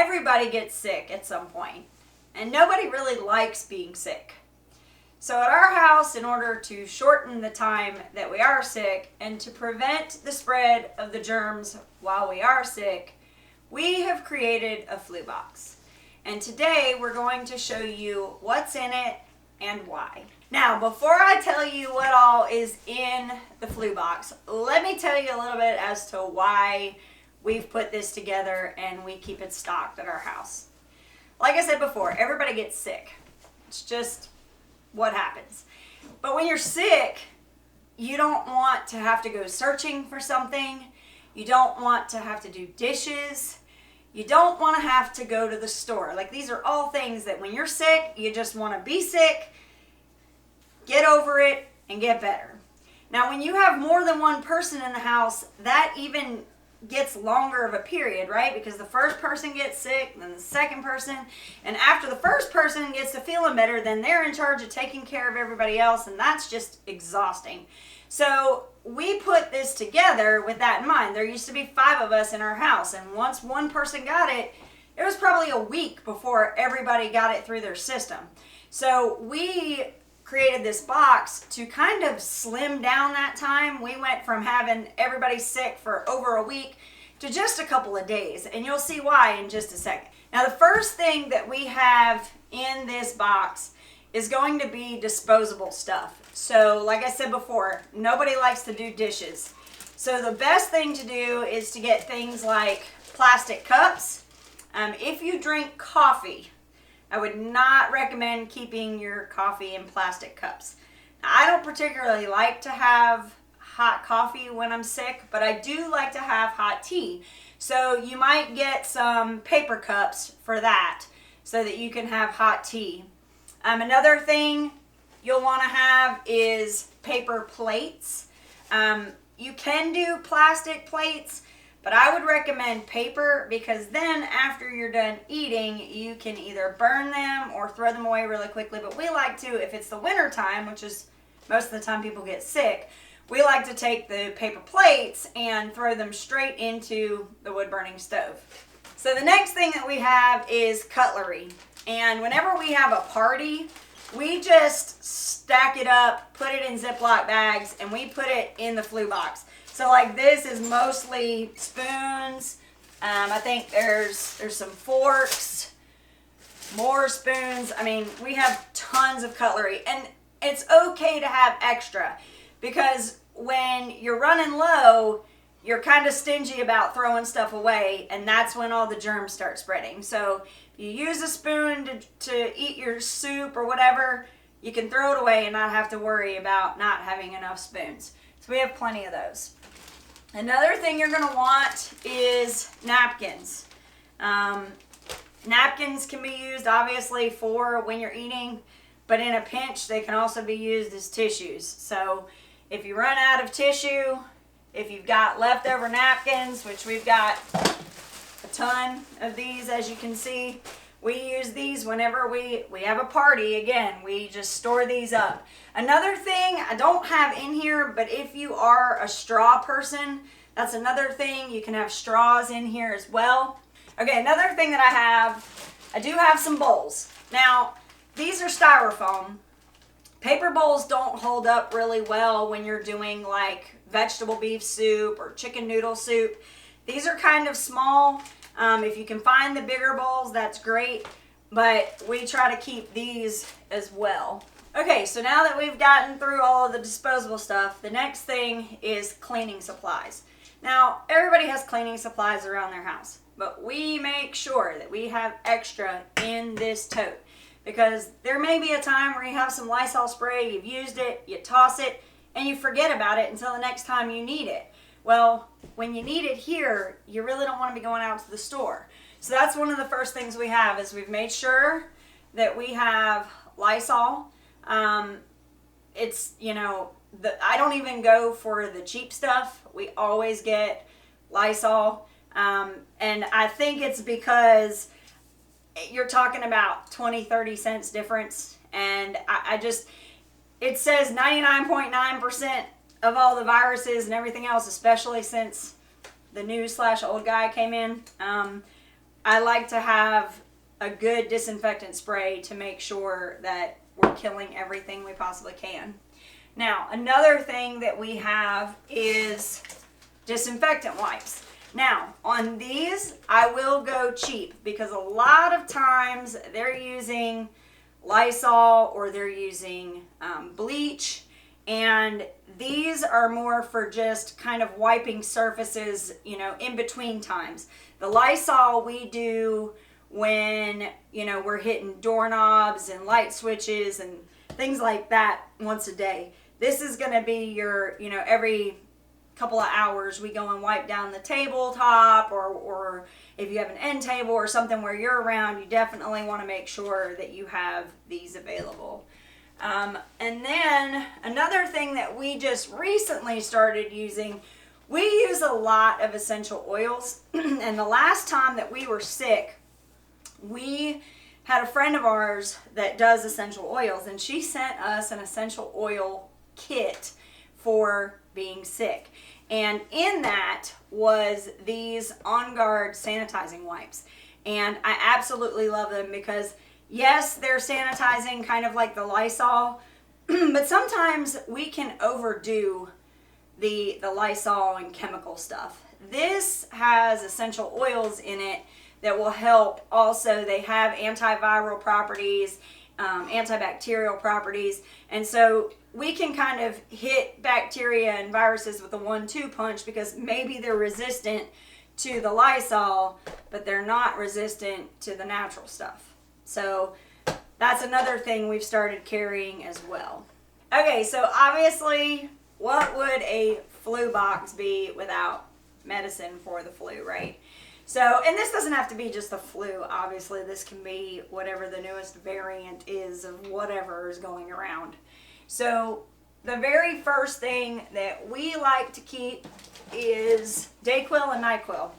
everybody gets sick at some point, and nobody really likes being sick. So at our house, in order to shorten the time that we are sick and to prevent the spread of the germs while we are sick, we have created a flu box. And today we're going to show you what's in it and why. Now, before I tell you what all is in the flu box, let me tell you a little bit as to why we've put this together and we keep it stocked at our house. Like I said before, everybody gets sick. It's just what happens. But when you're sick, you don't want to have to go searching for something. You don't want to have to do dishes. You don't want to have to go to the store. Like, these are all things that when you're sick, you just want to be sick, get over it, and get better. Now, when you have more than one person in the house, that even gets longer of a period, right? Because the first person gets sick, then the second person, and after the first person gets to feeling better, then they're in charge of taking care of everybody else, and that's just exhausting. So we put this together with that in mind. There used to be 5 of us in our house, and once one person got it, it was probably a week before everybody got it through their system. So we created this box to kind of slim down that time. We went from having everybody sick for over a week to just a couple of days, and you'll see why in just a second. Now, the first thing that we have in this box is going to be disposable stuff. So like I said before, nobody likes to do dishes. So the best thing to do is to get things like plastic cups. If you drink coffee, I would not recommend keeping your coffee in plastic cups. Now, I don't particularly like to have hot coffee when I'm sick, but I do like to have hot tea. So you might get some paper cups for that so that you can have hot tea. Another thing you'll want to have is paper plates. You can do plastic plates, but I would recommend paper, because then after you're done eating, you can either burn them or throw them away really quickly. But we like to, if it's the winter time, which is most of the time people get sick, we like to take the paper plates and throw them straight into the wood burning stove. So the next thing that we have is cutlery. And whenever we have a party, we just stack it up, put it in Ziploc bags, and we put it in the flu box. So like this is mostly spoons. I think there's some forks, more spoons. I mean, we have tons of cutlery, and it's okay to have extra, because when you're running low, you're kind of stingy about throwing stuff away, and that's when all the germs start spreading. So you use a spoon to eat your soup or whatever, you can throw it away and not have to worry about not having enough spoons. So we have plenty of those. Another thing you're going to want is napkins. Napkins can be used obviously for when you're eating, but in a pinch they can also be used as tissues. So if you run out of tissue, if you've got leftover napkins, which we've got a ton of these, as you can see, we use these whenever we have a party. Again, we just store these up. Another thing I don't have in here, but if you are a straw person, that's another thing. You can have straws in here as well. Okay, another thing that I do have some bowls. Now, these are styrofoam. Paper bowls don't hold up really well when you're doing like vegetable beef soup or chicken noodle soup. These are kind of small. If you can find the bigger bowls, that's great, but we try to keep these as well. Okay, so now that we've gotten through all of the disposable stuff, the next thing is cleaning supplies. Now, everybody has cleaning supplies around their house, but we make sure that we have extra in this tote, because there may be a time where you have some Lysol spray, you've used it, you toss it, and you forget about it until the next time you need it. Well, when you need it here, you really don't want to be going out to the store. So that's one of the first things we have, is we've made sure that we have Lysol. It's, I don't even go for the cheap stuff. We always get Lysol. And I think it's because you're talking about 20-30 cents difference. And it says 99.9% of all the viruses and everything else, especially since the new /old guy came in, I like to have a good disinfectant spray to make sure that we're killing everything we possibly can. Now, another thing that we have is disinfectant wipes. Now, on these, I will go cheap because a lot of times they're using Lysol or they're using bleach, and these are more for just kind of wiping surfaces, you know, in between times. The Lysol we do when, you know, we're hitting doorknobs and light switches and things like that once a day. This is going to be your, you know, every couple of hours we go and wipe down the tabletop, or if you have an end table or something where you're around, you definitely want to make sure that you have these available. And then another thing that we just recently started using, we use a lot of essential oils. And the last time that we were sick, we had a friend of ours that does essential oils, and she sent us an essential oil kit for being sick. And in that was these On Guard sanitizing wipes. And I absolutely love them because, yes, they're sanitizing kind of like the Lysol, but sometimes we can overdo the Lysol and chemical stuff. This has essential oils in it that will help. Also, they have antiviral properties, antibacterial properties, and so we can kind of hit bacteria and viruses with a 1-2 punch because maybe they're resistant to the Lysol, but they're not resistant to the natural stuff. So that's another thing we've started carrying as well. Okay, so obviously, what would a flu box be without medicine for the flu, right? So, and this doesn't have to be just the flu. Obviously, this can be whatever the newest variant is of whatever is going around. So, the very first thing that we like to keep is Dayquil and NyQuil.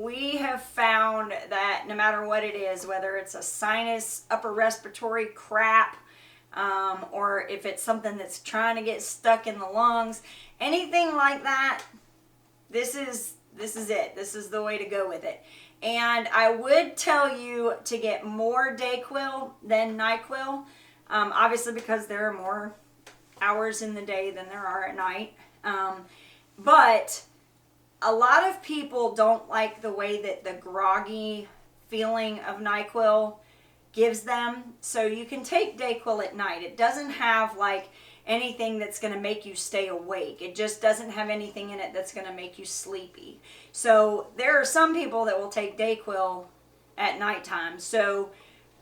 We have found that no matter what it is, whether it's a sinus, upper respiratory crap, or if it's something that's trying to get stuck in the lungs, anything like that, this is it. This is the way to go with it. And I would tell you to get more Dayquil than NyQuil, obviously because there are more hours in the day than there are at night. But a lot of people don't like the way that the groggy feeling of NyQuil gives them. So you can take Dayquil at night. It doesn't have like anything that's going to make you stay awake. It just doesn't have anything in it that's going to make you sleepy. So there are some people that will take Dayquil at nighttime. So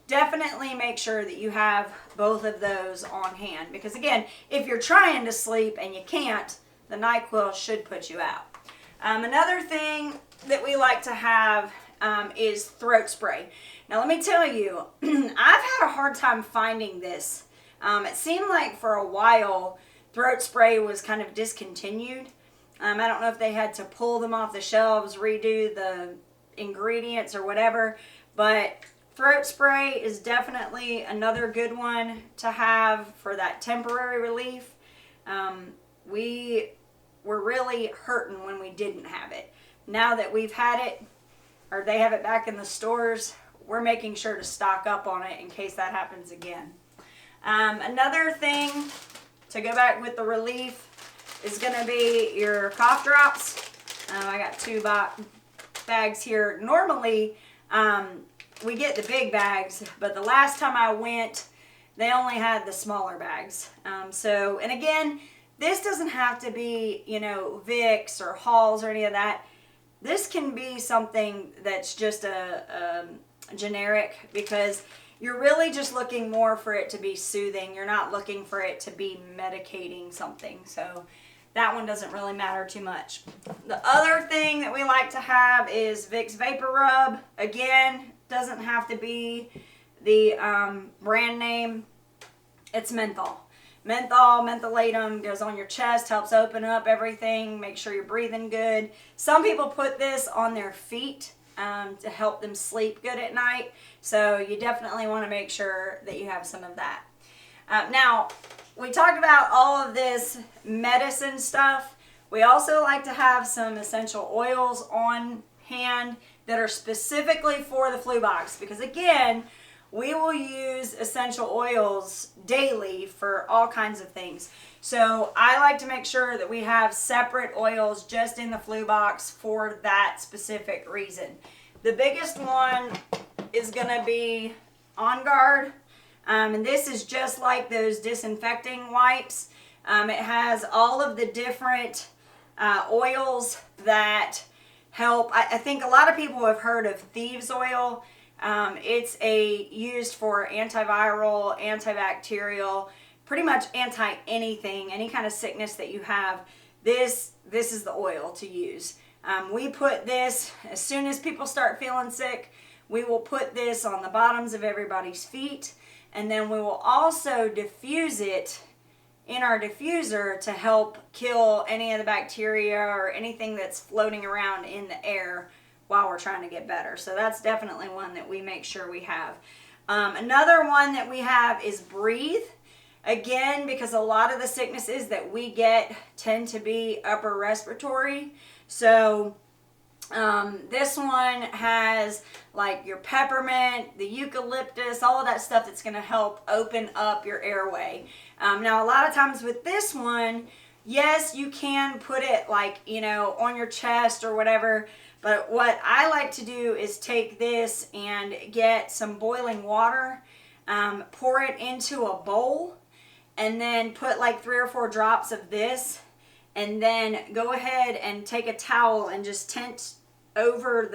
definitely make sure that you have both of those on hand. Because again, if you're trying to sleep and you can't, the NyQuil should put you out. Another thing that we like to have is throat spray. Now let me tell you, I've had a hard time finding this. It seemed like for a while throat spray was kind of discontinued. I don't know if they had to pull them off the shelves, redo the ingredients or whatever, but throat spray is definitely another good one to have for that temporary relief. We were really hurting when we didn't have it. Now that we've had it, or they have it back in the stores, we're making sure to stock up on it in case that happens again. Another thing to go back with the relief is going to be your cough drops. I got 2 bags here. Normally, we get the big bags, but the last time I went, they only had the smaller bags. And again, this doesn't have to be, Vicks or Halls or any of that. This can be something that's just a generic, because you're really just looking more for it to be soothing. You're not looking for it to be medicating something. So that one doesn't really matter too much. The other thing that we like to have is Vicks Vapor Rub. Again, doesn't have to be the brand name. It's menthol. Mentholatum goes on your chest, helps open up everything, make sure you're breathing good. Some people put this on their feet to help them sleep good at night. So you definitely want to make sure that you have some of that. Now, we talked about all of this medicine stuff. We also like to have some essential oils on hand that are specifically for the flu box, because again, we will use essential oils daily for all kinds of things. So I like to make sure that we have separate oils just in the flu box for that specific reason. The biggest one is gonna be On Guard, and this is just like those disinfecting wipes. It has all of the different oils that help. I think a lot of people have heard of thieves oil. It's used for antiviral, antibacterial, pretty much anti-anything, any kind of sickness that you have. This is the oil to use. We put this, as soon as people start feeling sick, we will put this on the bottoms of everybody's feet, and then we will also diffuse it in our diffuser to help kill any of the bacteria or anything that's floating around in the air while we're trying to get better. So that's definitely one that we make sure we have. Another one that we have is Breathe. Again, because a lot of the sicknesses that we get tend to be upper respiratory. So this one has like your peppermint, the eucalyptus, all of that stuff that's going to help open up your airway. Now, a lot of times with this one, yes, you can put it like, on your chest or whatever. But what I like to do is take this and get some boiling water, pour it into a bowl, and then put like 3 or 4 drops of this, and then go ahead and take a towel and just tent over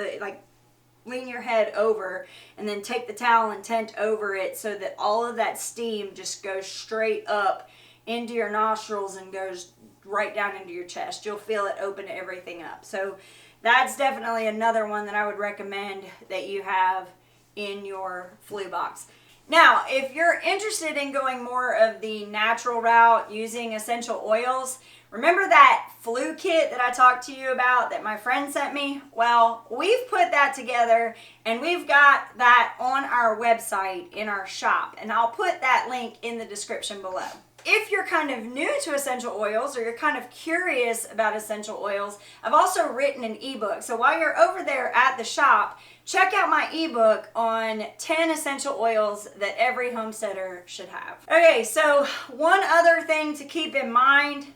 lean your head over, and then take the towel and tent over it so that all of that steam just goes straight up into your nostrils and goes right down into your chest. You'll feel it open everything up. So that's definitely another one that I would recommend that you have in your flu box. Now, if you're interested in going more of the natural route using essential oils, remember that flu kit that I talked to you about that my friend sent me? Well, we've put that together and we've got that on our website in our shop, and I'll put that link in the description below. If you're kind of new to essential oils or you're kind of curious about essential oils, I've also written an ebook. So while you're over there at the shop, check out my ebook on 10 essential oils that every homesteader should have. Okay, so one other thing to keep in mind,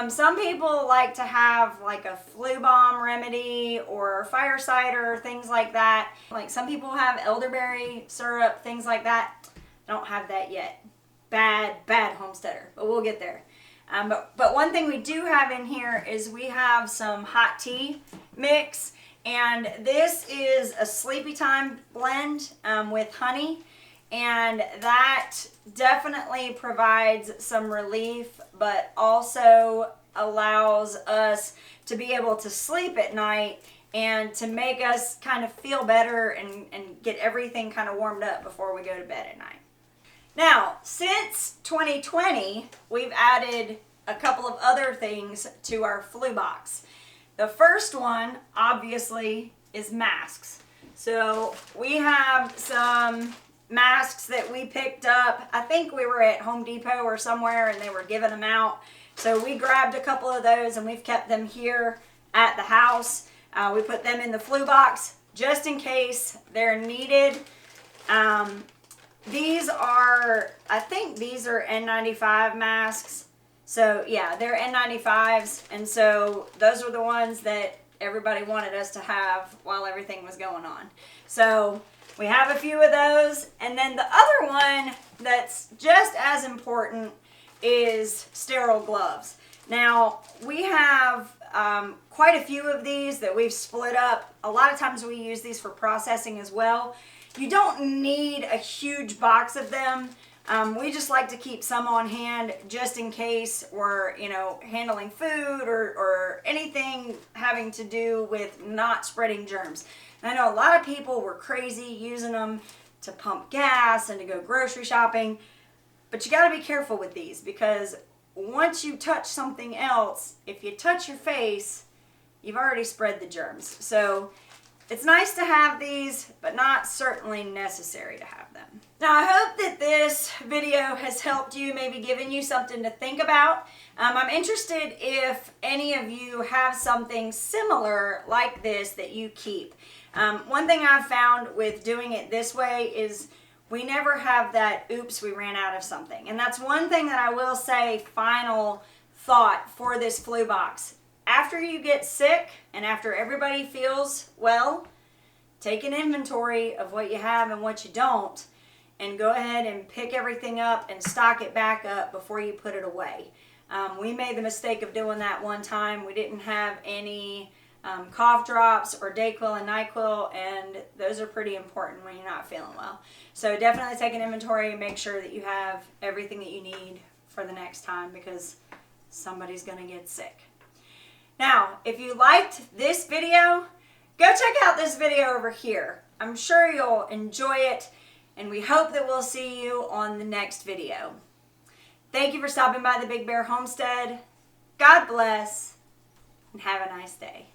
some people like to have like a flu bomb remedy or fire cider, things like that. Like some people have elderberry syrup, things like that. I don't have that yet. Bad homesteader, but we'll get there. But one thing we do have in here is we have some hot tea mix, and this is a sleepy time blend with honey, and that definitely provides some relief, but also allows us to be able to sleep at night and to make us kind of feel better and get everything kind of warmed up before we go to bed at night. Now, since 2020, we've added a couple of other things to our flu box. The first one, obviously, is masks. So we have some masks that we picked up. I think we were at Home Depot or somewhere and they were giving them out. So we grabbed a couple of those and we've kept them here at the house. We put them in the flu box just in case they're needed. These are, I think these are N95 masks. So yeah, they're N95s. And so those are the ones that everybody wanted us to have while everything was going on. So we have a few of those. And then the other one that's just as important is sterile gloves. Now we have quite a few of these that we've split up. A lot of times we use these for processing as well. You don't need a huge box of them. We just like to keep some on hand just in case we're, handling food or anything having to do with not spreading germs. And I know a lot of people were crazy using them to pump gas and to go grocery shopping, but you got to be careful with these because once you touch something else, if you touch your face, you've already spread the germs. So it's nice to have these, but not certainly necessary to have them. Now, I hope that this video has helped you, maybe given you something to think about. I'm interested if any of you have something similar like this that you keep. One thing I've found with doing it this way is we never have that, oops, we ran out of something. And that's one thing that I will say, final thought for this flu box. After you get sick and after everybody feels well, take an inventory of what you have and what you don't, and go ahead and pick everything up and stock it back up before you put it away. We made the mistake of doing that one time. We didn't have any cough drops or Dayquil and NyQuil, and those are pretty important when you're not feeling well. So definitely take an inventory and make sure that you have everything that you need for the next time, because somebody's going to get sick. Now, if you liked this video, go check out this video over here. I'm sure you'll enjoy it, and we hope that we'll see you on the next video. Thank you for stopping by the Big Bear Homestead. God bless, and have a nice day.